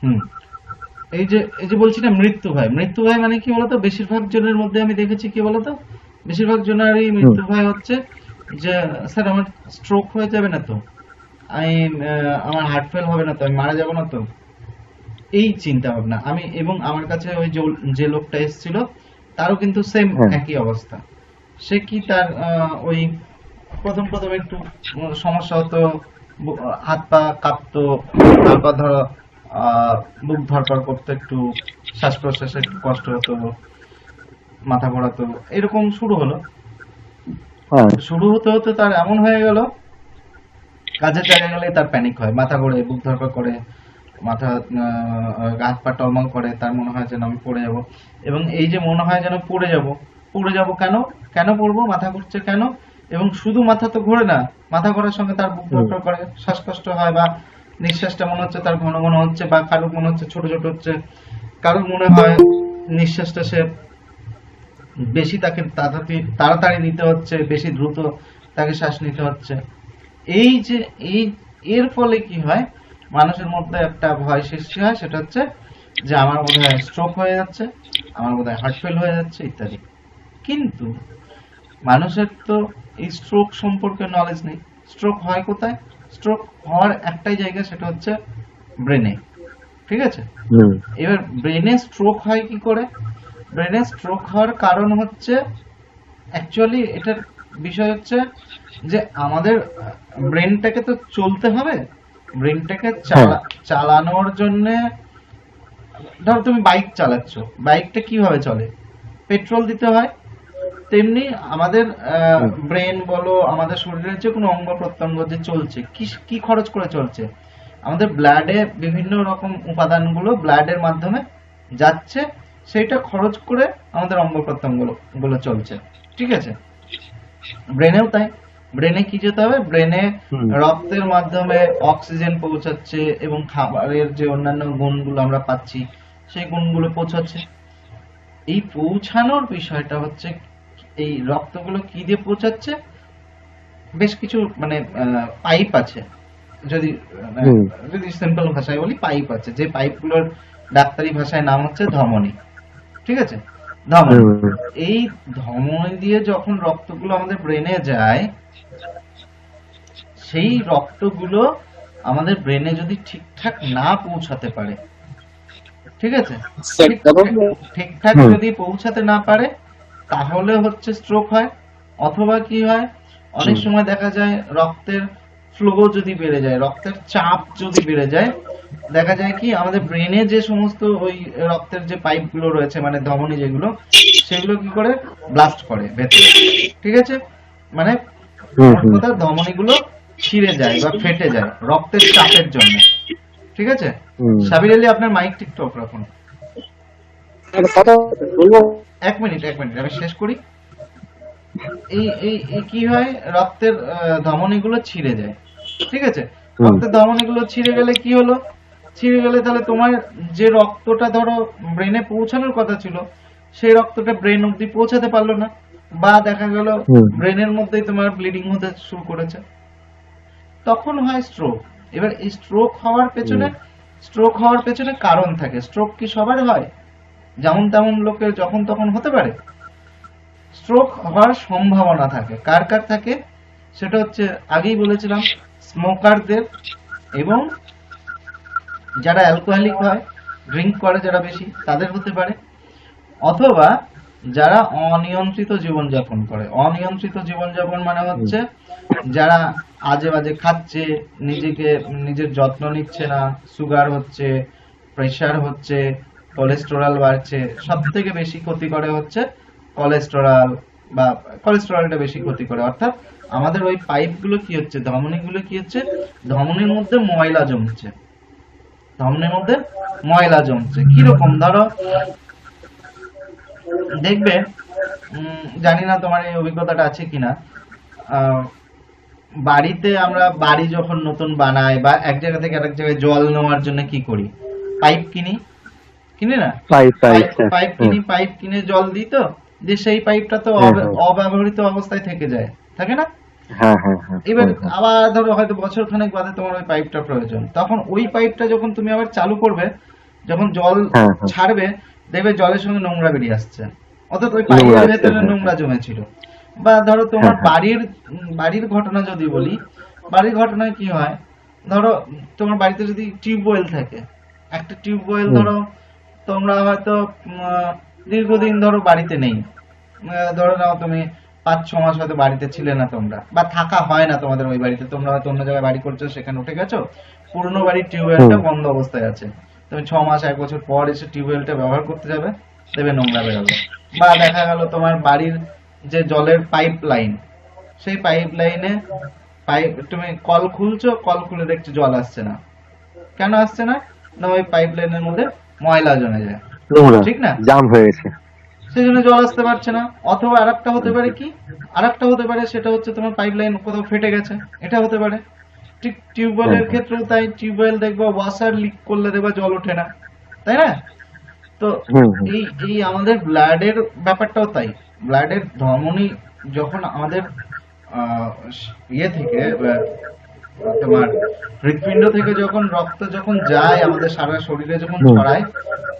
হুম। এই যে বলছি না, মৃত্যু ভয় মানে কি বলতো, বেশিরভাগ জনের মধ্যে আমি দেখেছি কি বলতো, বেশিরভাগ জনেরই হুম। মৃত্যু ভয় হচ্ছে যে স্যার আমার স্ট্রোক হয়ে যাবে না তো, আমি আমার হার্ট ফেল হবে না তো, আমি মারা যাবো না তো, এই চিন্তা ভাবনা। আমি এবং আমার কাছে ওই যে লোকটা এসেছিল তারও কিন্তু সেম হ্যাঁ। একই অবস্থা। সে কি তার ওই প্রথম প্রথম একটু সমস্যা হতো, হাত পা কাঁপতো, তারপর ধরো আহ, বুক ধরপড় করতো একটু, শ্বাস প্রশ্বাসে একটু কষ্ট হতো, মাথা ঘোরাতো, এরকম শুরু হলো। হ্যাঁ। শুরু হতে হতে তার এমন হয়ে গেল, কাজের জায়গায় গেলে তার প্যানিক হয়, মাথা ঘোরে, বুক ধরপড় করে, মাথা হাত পা টলমল করে, তার মনে হয় যেন আমি পড়ে যাব। এবং এই যে মনে হয় যেন পড়ে যাব কেন, কেন পড়বো, মাথা ঘুরছে কেন, এবং শুধু মাথা তো ঘোরে না, মাথা ঘোরার সঙ্গে তার বুক হুম। ধরপড় করে, শ্বাসকষ্ট হয়, বা নিঃশ্বাসটা মনে হচ্ছে তার ঘন ঘন হচ্ছে, বা কারোর মনে হচ্ছে ছোট ছোট হচ্ছে, কারোর মনে হয় নিঃশ্বাসটা সে বেশি তাকে তাড়াতাড়ি তাড়াতাড়ি নিতে হচ্ছে, বেশি দ্রুত তাকে শ্বাস নিতে হচ্ছে। এই যে এই এর ফলে কি হয়, মানুষের মধ্যে একটা ভয় সৃষ্টি হয়, সেটা হচ্ছে যে আমার বোধহয় স্ট্রোক হয়ে যাচ্ছে, আমার বোধহয় হার্ট ফেল হয়ে যাচ্ছে ইত্যাদি। কিন্তু মানুষের তো এই স্ট্রোক সম্পর্কে নলেজ নেই। স্ট্রোক হয় কোথায়? স্ট্রোক হওয়ার একটাই জায়গা, সেটা হচ্ছে ব্রেনে। ঠিক আছে? হুম। এবার ব্রেনে স্ট্রোক হয় কি করে? ব্রেনে স্ট্রোক হওয়ার কারণ হচ্ছে, অ্যাকচুয়ালি এটার বিষয় হচ্ছে যে আমাদের ব্রেনটাকে তো চলতে হবে, ব্রেনটাকে হ্যাঁ। চালানোর জন্য, ধরো তুমি বাইক চালাচ্ছ, বাইকটা কিভাবে চলে? পেট্রোল দিতে হয়। তেমনি আমাদের হুম। ব্রেন বলো, আমাদের শরীরের যে কোনো অঙ্গ প্রত্যঙ্গ যে চলছে, কি কি খরচ করে চলছে, আমাদের ব্লাডে বিভিন্ন রকম উপাদানগুলো ব্লাডের মাধ্যমে যাচ্ছে, সেইটা খরচ করে আমাদের অঙ্গ প্রত্যঙ্গ গুলো চলছে। ঠিক আছে? ব্রেনেও তাই। ব্রেনে কি যেতে হবে? ব্রেনে হুম। রক্তের মাধ্যমে অক্সিজেন পৌঁছাচ্ছে, এবং খাবারের যে অন্যান্য গুণগুলো আমরা পাচ্ছি সেই গুণগুলো পৌঁছাচ্ছে। এই পৌঁছানোর বিষয়টা হচ্ছে, এই রক্তগুলো কি দিয়ে পৌঁছাচ্ছে? বেশ কিছু মানে পাইপ আছে, যদি আহ, হুম। যদি সিম্পল ভাষায় বলি, পাইপ আছে, যে পাইপগুলোর ডাক্তারি ভাষায় নাম হচ্ছে ধমনী। ঠিক আছে? ধমনী। হুম। এই ধমনী দিয়ে যখন রক্তগুলো আমাদের ব্রেনে যায়, সেই রক্তগুলো আমাদের ব্রেনে যদি ঠিকঠাক না পৌঁছাতে পারে, ঠিক আছে, ঠিকঠাক ঠিকঠাক হুম। যদি পৌঁছাতে না পারে, তাহলে হচ্ছে স্ট্রোক হয়। অথবা কি হয়, অনেক হুম। সময় দেখা যায় রক্তের ফ্লো যদি বেড়ে যায়, রক্তের চাপ যদি বেড়ে যায়, দেখা যায় কি আমাদের ব্রেনে যে সমস্ত ওই রক্তের যে পাইপগুলো রয়েছে, মানে ধমনী যেগুলো, সেগুলো কি করে ব্লাস্ট করে ভেতরে। ঠিক আছে? মানে হুম। মোট হুম। কথা ধমনীগুলো ছিঁড়ে যায় বা ফেটে যায় রক্তের চাপের জন্য। ঠিক আছে? হুম। সাবির আলী, আপনার মাইক ঠিক অফ রাখুন। একটা কথা বলবো? এক মিনিট আমি শেষ করি। এই কি হয়, রক্তের ধমনীগুলো ছিঁড়ে যায়। ঠিক আছে? হুম। রক্তের ধমনীগুলো ছিঁড়ে গেলে কি হলো? ছিঁড়ে গেলে তাহলে তোমার যে রক্তটা ধরো ব্রেনে পৌঁছানোর কথা ছিল, সেই রক্তটা ব্রেন অব্দি পৌঁছাতে পারলো না, বা দেখা গেল হুম। ব্রেনের মধ্যেই তোমার ব্লিডিং হতে শুরু করেছে, তখন হয় স্ট্রোক। এবার এই হুম। স্ট্রোক হওয়ার পেছনে কারণ থাকে। স্ট্রোক কি সবার হয়? যেমন তেমন লোকের যখন তখন হতে পারে? স্ট্রোক হওয়ার সম্ভাবনা থাকে। কার কার থাকে? সেটা হচ্ছে, আগেই বলেছিলাম, স্মোকারদের, এবং যারা অ্যালকোহলিক হয়, ড্রিঙ্ক করে যারা বেশি, তাদের হতে পারে। অথবা যারা অনিয়ন্ত্রিত জীবনযাপন করে। অনিয়ন্ত্রিত জীবনযাপন মানে হুম। হচ্ছে যারা আজে বাজে খাচ্ছে, নিজের যত্ন নিচ্ছে না, সুগার হচ্ছে, প্রেশার হচ্ছে, কোলেস্টেরল বাড়ছে। সব থেকে বেশি ক্ষতি করে হচ্ছে কোলেস্টেরল, বা কোলেস্টেরলটা বেশি ক্ষতি করে। অর্থাৎ আমাদের ওই পাইপগুলো কি হচ্ছে, ধমনীগুলো কি হচ্ছে, ধমনীর মধ্যে ময়লা জমছে। ধমনীর মধ্যে ময়লা জমছে কিরকম, ধরো দেখবে, জানি না তোমার এই অভিজ্ঞতাটা আছে কিনা, আহ, বাড়িতে আমরা বাড়ি যখন নতুন বানাই, বা এক জায়গা থেকে আরেক জায়গায় জল নেওয়ার জন্য কি করি? পাইপ কিনি, কিনি না? পাই পাই। পাইপ হ্যাঁ। পাইপ হ্যাঁ। কিনি, পাইপ কিনে জল দিই তো, যে সেই পাইপটা তো হ্যাঁ। হ্যাঁ। অব্যবহৃত অবস্থায় থেকে যায়, থাকে না? হ্যাঁ। হ্যাঁ। হ্যাঁ। এবার হ্যাঁ। হ্যাঁ। আবার ধরো হয়তো বছর খানেক বাদে তোমার ওই পাইপটা প্রয়োজন, তখন ওই পাইপটা যখন তুমি আবার চালু করবে, যখন জল হ্যাঁ, হ্যাঁ। ছাড়বে দেখবে জলের সঙ্গে নোংরা বেরিয়ে আসছে, অর্থাৎ ওই নোংরা পাইপের আসছে, ভেতরে হ্যাঁ। নোংরা জমেছিল। বা ধরো তোমার হ্যাঁ, হ্যাঁ। বাড়ির ঘটনা যদি বলি, বাড়ির ঘটনায় কি হয়, ধরো তোমার বাড়িতে যদি টিউবওয়েল থাকে, একটা টিউবওয়েল হুম। ধরো তোমরা হয়তো দীর্ঘদিন ধরো বাড়িতে নেই, ধরো নাও তুমি 5-6 মাস হয়তো বাড়িতে ছিলে না তোমরা, বা থাকা হয় না তোমাদের ওই বাড়িতে, তোমরা হয়তো অন্য জায়গায় বাড়ি করছো, সেখানে উঠে গেছো, পুরনো বাড়ির টিউবওয়েলটা হুম। বন্ধ অবস্থায় আছে, তুমি 6 মাস 1 বছর পর এসে টিউবওয়েলটা ব্যবহার করতে যাবে, দেবে নোংরা বেরোবে। বা দেখা গেল তোমার বাড়ির যে জলের পাইপ লাইন, সেই পাইপ লাইনে তুমি কল খুলছো, কল খুলে দেখছো জল আসছে না, কেন আসছে না? না ওই পাইপ লাইনের মধ্যে ময়লা জমে যায়, নোংরা ঠিক না? জাম হয়ে গেছে। সেই জন্য জল আসতে পারছে না। অথবা আরেকটা হতে পারে কি, আরেকটা হতে পারে সেটা হচ্ছে তোমার পাইপ লাইন কোথাও ফেটে গেছে, এটা হতে পারে। ঠিক টিউবওয়েলের হ্যাঁ। ক্ষেত্রেও তাই, টিউবওয়েল দেখবা ওয়াসার লিক করলে দেখবা জল ওঠে না, তাই না? তো হুম, হুম। এই আমাদের ব্লাডের ব্যাপারটাও তাই, ব্লাডের ধমনী যখন আমাদের আহ, ইয়ে থেকে তোমার হৃৎপিণ্ড থেকে যখন রক্ত যখন যায় আমাদের সারা শরীরে যখন হুম। ছড়ায়,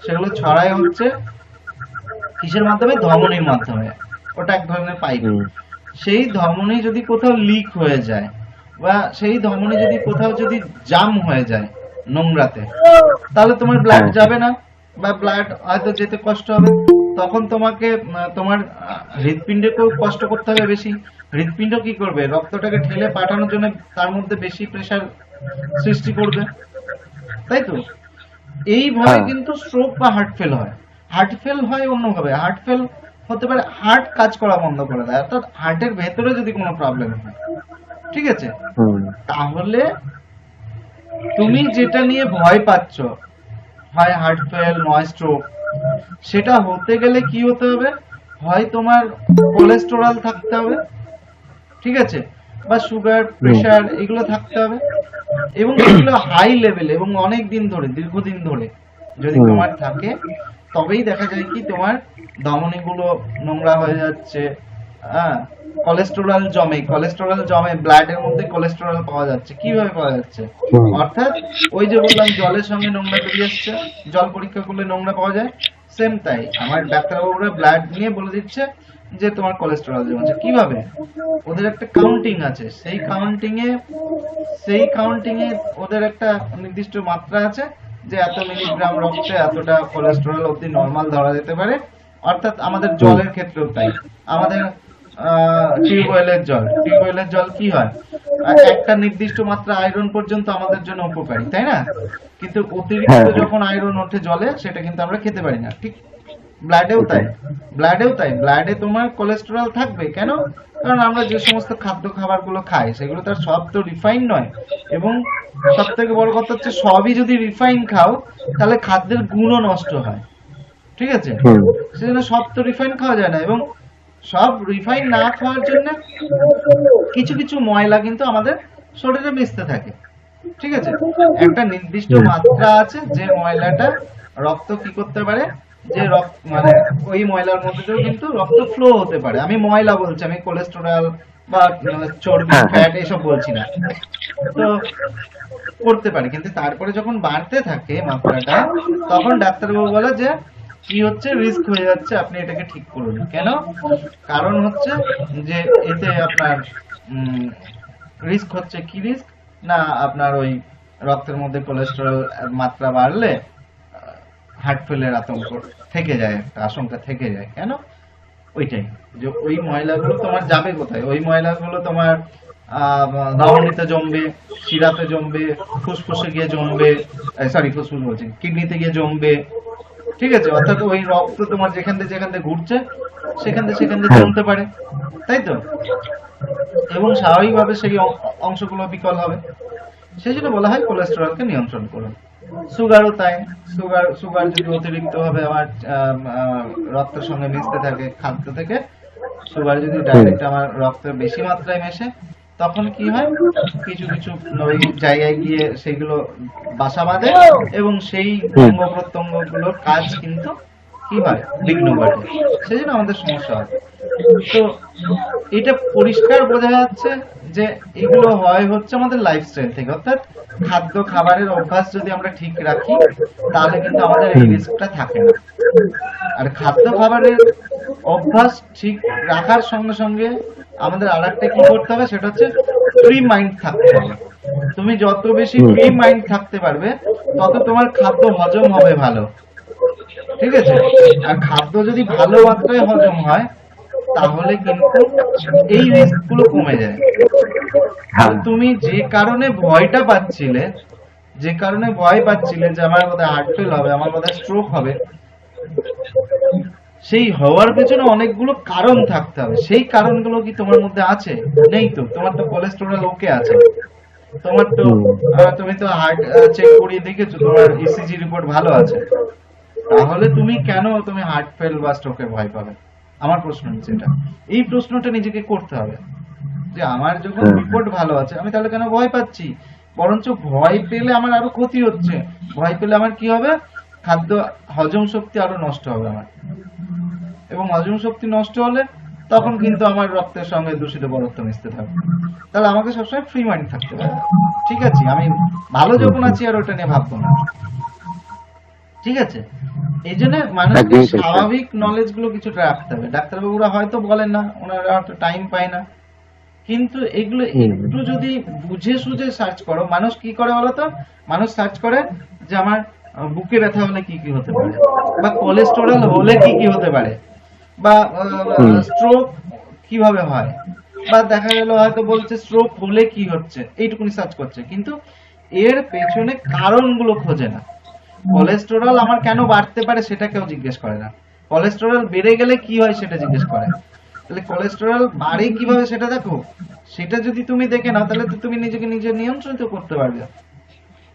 সেগুলো ছড়ায় হচ্ছে কিসের মাধ্যমে? ধমনীর মাধ্যমে। ওটা এক ধরনের পাইপ। হুম। সেই ধমনী যদি কোথাও লিক হয়ে যায়, বা সেই ধমনী যদি কোথাও যদি জাম হয়ে যায় নোংরাতে, তাহলে তোমার ব্লাড হ্যাঁ। যাবে না, বা ব্লাড হয়তো যেতে কষ্ট হবে। তখন তোমাকে তোমার হৃৎপিণ্ডকেও কষ্ট করতে হবে বেশি। হৃৎপিণ্ড কি করবে? রক্তটাকে ঠেলে পাঠানোর জন্য তার মধ্যে বেশি প্রেসার সৃষ্টি করবে, তাই তো? এই ভয়ে হ্যাঁ। কিন্তু স্ট্রোক বা হার্ট ফেল হয়। হার্ট ফেল হয় অন্যভাবে, হার্ট ফেল হতে পারে হার্ট কাজ করা বন্ধ করে দেয়, অর্থাৎ হার্টের ভেতরে যদি কোনো প্রবলেম হয়, ঠিক আছে, হুম। তাহলে তুমি যেটা নিয়ে ভয় পাচ্ছ, হয় হার্ট ফেল নয় স্ট্রোক, সেটা হতে গেলে কি হতে হবে? হয় তোমার কোলেস্টেরল থাকতে হবে, ঠিক আছে, বা সুগার প্রেসার এগুলো থাকতে হবে, এবং এগুলো হাই লেভেল এবং অনেক দিন ধরে, দীর্ঘদিন ধরে যদি হুম। তোমার থাকে, তবেই দেখা যায় কি তোমার ধমনীগুলো নোংরা হয়ে যাচ্ছে, হ্যাঁ, কোলেস্টেরল জমে ব্লাডের মধ্যে, কোলেস্টেরল পাওয়া যাচ্ছে। কিভাবে পাওয়া যাচ্ছে? হুম। অর্থাৎ ওই যে বললাম জলের সঙ্গে নোংরা বেরিয়ে আসছে, জল পরীক্ষা করলে নোংরা পাওয়া যায়, সেম তাই আমার ডাক্তারবাবুরা ব্লাড নিয়ে বলে দিচ্ছে যে তোমার কোলেস্টেরল জমেছে। কিভাবে? ওদের একটা কাউন্টিং আছে, সেই কাউন্টিং এ ওদের একটা নির্দিষ্ট মাত্রা আছে, যে এত মিলিগ্রাম রক্তে এতটা কোলেস্টেরল অবধি নরমাল ধরা যেতে পারে। অর্থাৎ আমাদের জলের ক্ষেত্রেও তাই, আমাদের টিউবওয়েলের জল কি হয়, একটা নির্দিষ্ট মাত্রা আয়রন পর্যন্ত আমাদের জন্য উপকারী, তাই না? কিন্তু অতিরিক্ত হ্যাঁ। যখন আয়রন ওঠে জলে, সেটা কিন্তু আমরা খেতে পারি না। ঠিক ব্লাডেও তাই, ওটাই। ব্লাডে তোমার কোলেস্টেরল থাকবে কেন? কারণ আমরা যে সমস্ত খাবারগুলো খাই, সেগুলো তার সব তো রিফাইন নয়, এবং সব থেকে বড় কথা হচ্ছে সবই যদি রিফাইন খাও, তাহলে খাদ্যের গুণও নষ্ট হয়, ঠিক আছে? হুম। সেজন্য সব তো রিফাইন খাওয়া যায় না, এবং সব রিফাইন না খাওয়ার জন্য কিছু কিছু ময়লা কিন্তু আমাদের শরীরে মিশতে থাকে, ঠিক আছে? একটা নির্দিষ্ট মাত্রা আছে যে ময়লাটা রক্ত কি করতে পারে, যে রক্ত মানে ওই ময়লার মধ্যে দিয়েও কিন্তু রক্ত ফ্লো হতে পারে। আমি ময়লা বলছি, আমি কোলেস্টেরল বা চর্বি হ্যাঁ, হ্যাঁ। ফ্যাট এসব বলছি না। তো করতে পারে, কিন্তু তারপরে যখন বাড়তে থাকে মাত্রাটা, তখন ডাক্তারবাবু বলে যে কি হচ্ছে, রিস্ক হয়ে যাচ্ছে, আপনি এটাকে ঠিক করুন। কেন? কারণ হচ্ছে যে এতে আপনার রিস্ক হচ্ছে, কি রিস্ক না, আপনার ওই রক্তের মধ্যে কোলেস্টেরল মাত্রা বাড়লে হার্ট ফেলের আতঙ্ক থেকে যায়, একটা আশঙ্কা থেকে যায়। কেন? ওইটাই, যে ওই ময়লাগুলো তোমার যাবে কোথায়? ওই ময়লাগুলো তোমার ধমনীতে জমবে, শিরাতে জমবে, ফুসফুসে গিয়ে জমবে, সরি ফুসফুস বলছি, কিডনিতে গিয়ে জমবে, ঠিক আছে? অর্থাৎ ওই রক্ত তোমার যেখান থেকে ঘুরছে, সেখান থেকে হ্যাঁ। জমতে পারে, তাই তো? এবং স্বাভাবিকভাবে সেই অংশগুলো বিকল হবে। সেই জন্য বলা হয় কোলেস্টেরলকে নিয়ন্ত্রণ করুন। সুগারও তাই, সুগার যদি অতিরিক্ত ভাবে আমার রক্তের সঙ্গে মিশতে থাকে খাদ্য থেকে, সুগার যদি ডাইরেক্ট আমার রক্তে বেশি মাত্রায় মেশে, তখন কি হয়, কিছু কিছু ওই জায়গায় গিয়ে সেগুলো বাসা বাঁধে, এবং সেই অঙ্গ প্রত্যঙ্গ গুলোর কাজ কিন্তু কি হয়, বিঘ্ন ঘটে। সেই জন্য আমাদের সমস্যা হয়। তো এটা পরিষ্কার বোঝা যাচ্ছে যে এগুলো হয় হচ্ছে আমাদের লাইফস্টাইল থেকে, অর্থাৎ খাদ্য খাবারের অভ্যাস যদি আমরা ঠিক রাখি তাহলে কিন্তু আমাদের এই রিস্কটা থাকে না। আর খাদ্য খাবারের অভ্যাস ঠিক রাখার সঙ্গে সঙ্গে আমাদের আরেকটা কি করতে হবে, সেটা হচ্ছে ফ্রি মাইন্ড থাকতে হবে। তুমি যত বেশি ফ্রি মাইন্ড থাকতে পারবে তত তোমার খাদ্য হজম হবে ভালো, ঠিক আছে? আর খাদ্য যদি ভালো মাত্রায় হজম হয় তাহলে কিন্তু এই রিস্ক গুলো কমে যায়। আর তুমি যে কারণে ভয়টা পাচ্ছিলে, যে কারণে ভয় পাচ্ছিলে যে আমার বোধহয় হার্ট ফেল হবে, আমার বোধহয় স্ট্রোক হবে, সেই হওয়ার পেছনে অনেকগুলো কারণ থাকতে হবে। সেই কারণগুলো কি তোমার মধ্যে আছে? নেই তো। তোমার তো কোলেস্টেরল ওকে আছে, তোমার তো তুমি তো হার্ট চেক করিয়ে দেখেছো, তোমার ইসিজি রিপোর্ট ভালো আছে। তাহলে তুমি কেন তুমি হার্ট ফেল বা স্ট্রোকে ভয় পাবে? আমার প্রশ্ন হচ্ছে এটা। এই প্রশ্নটা নিজেকে করতে হবে যে আমার যখন রিপোর্ট ভালো আছে আমি তাহলে কেন ভয় পাচ্ছি? বরঞ্চ ভয় পেলে আমার আরো ক্ষতি হচ্ছে। ভয় পেলে আমার কি হবে? খাদ্য হজম শক্তি আরো নষ্ট হবে আমার, এবং হজম শক্তি নষ্ট হলে তখন কিন্তু আমার রক্তের সঙ্গে দূষিত পদার্থ মিশতে থাকবে। তাহলে আমাকে সবসময় ফ্রি মাইন্ড থাকতে হবে। ঠিক আছে, আমি ভালো যখন আছি আর ওটা নিয়ে ভাববো না। ঠিক আছে, এই জন্য মানুষকে স্বাভাবিক নলেজ গুলো কিছুটা রাখতে হবে। ডাক্তারবাবুরা হয়তো বলেন না, ওনারা হয়তো টাইম পায় না, কিন্তু এগুলো একটু যদি বুঝে সুঝে সার্চ করো। মানুষ কি করে বলতো? মানুষ সার্চ করে যে আমার বুকে ব্যথা হলে কি কি হতে পারে, বা কোলেস্টেরল হলে কি কি হতে পারে, বা স্ট্রোক কিভাবে হয়, বা দেখা গেল হয়তো বলছে স্ট্রোক হলে কি হচ্ছে, এইটুকুনি সার্চ করছে, কিন্তু এর পেছনে কারণগুলো খোঁজে না। কোলেস্টেরল আমার কেন বাড়তে পারে সেটা কেউ জিজ্ঞেস করে না। কোলেস্টেরল বেড়ে গেলে কি হয় সেটা জিজ্ঞেস করে। তাহলে কোলেস্টেরল বাড়ে কিভাবে সেটা দেখো। সেটা যদি তুমি দেখে নাও তাহলে তো তুমি নিজেকে নিজে নিয়ন্ত্রিত করতে পারবে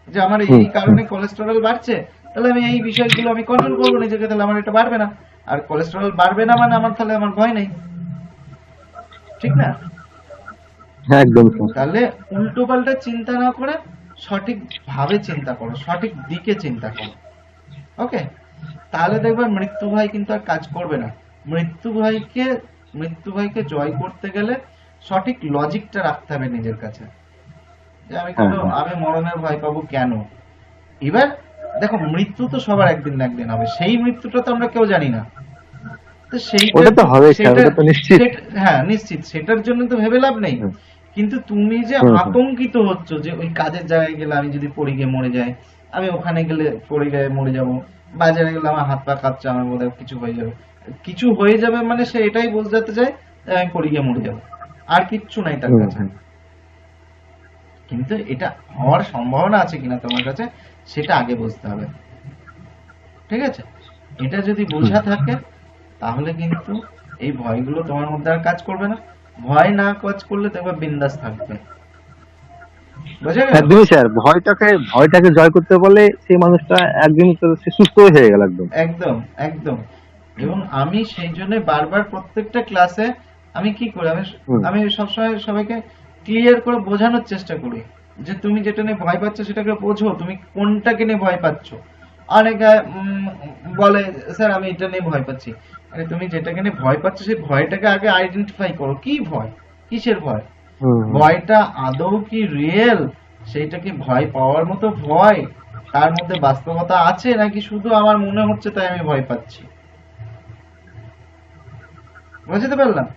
যে আমার এই কারণে কোলেস্টেরল বাড়ছে, তাহলে আমি এই বিষয়গুলো আমি কন্ট্রোল করবো নিজেকে, তাহলে আমার এটা বাড়বে না। আর কোলেস্টেরল বাড়বে না মানে আমার তাহলে আমার ভয় নেই, ঠিক না? একদম। তাহলে উল্টো পাল্টা চিন্তা না করে সঠিক ভাবে চিন্তা করো, সঠিক দিকে চিন্তা করো। ওকে, তাহলে দেখবে মৃত্যু ভয় কিন্তু আর কাজ করবে না। মৃত্যু ভয়কে জয় করতে গেলে সঠিক লজিকটা রাখতে হবে নিজের কাছে, যে আমি মরণের ভয় পাবো কেন। এবার দেখো, মৃত্যু তো সবার একদিন না একদিন হবে, সেই মৃত্যুটা তো আমরা কেউ জানি না। তো হ্যাঁ নিশ্চিত, সেটার জন্য তো ভেবে লাভ নেই। কিন্তু তুমি যে আতঙ্কিত হচ্ছ যে ওই কাজের জায়গায় গেলে আমি যদি পড়ে গিয়ে মরে যাই, আমি ওখানে গেলে পড়ে গিয়ে মরে যাব, বাজারে গেলে আমার হাত পা কাঁপছে, আমার বোধহয় কিছু হয়ে যাবে। কিছু হয়ে যাবে মানে সে এটাই বোঝাতে চায় আমি পড়ে গিয়ে মরে যাবো, আর কিচ্ছু নাই তার কাছে। কিন্তু এটা হওয়ার সম্ভাবনা আছে কিনা তোমার কাছে সেটা আগে বুঝতে হবে। ঠিক আছে, এটা যদি বোঝা থাকে তাহলে কিন্তু এই ভয়গুলো তোমার মধ্যে আর কাজ করবে না। ভয় না কাজ করলে দেখবে বিন্দাস থাকবে। একদমই স্যার, ভয়টাকে জয় করতে বলে সেই মানুষটা একদিন সুস্থ হয়ে গেল একদম। একদম একদম। এবং আমি সেই জন্য বারবার প্রত্যেকটা ক্লাসে আমি কি করি, আমি সবসময় সবাইকে ক্লিয়ার করে বোঝানোর চেষ্টা করি যে তুমি যেটা নিয়ে ভয় পাচ্ছ সেটাকে বোঝো, তুমি কোনটাকে নিয়ে ভয় পাচ্ছ। অনেকে বলে স্যার আমি এটা নিয়ে ভয় পাচ্ছি। আরে তুমি যেটাকে নিয়ে ভয় পাচ্ছ সেই ভয়টাকে আগে আইডেন্টিফাই করো। কি ভয়, কিসের ভয়, ভয়টা আদৌ কি রিয়েল, সেইটা কি ভয় পাওয়ার মতো ভয়, তার মধ্যে বাস্তবতা আছে, নাকি শুধু আমার মনে হচ্ছে তাই আমি ভয় পাচ্ছি। বুঝতে পারলাম?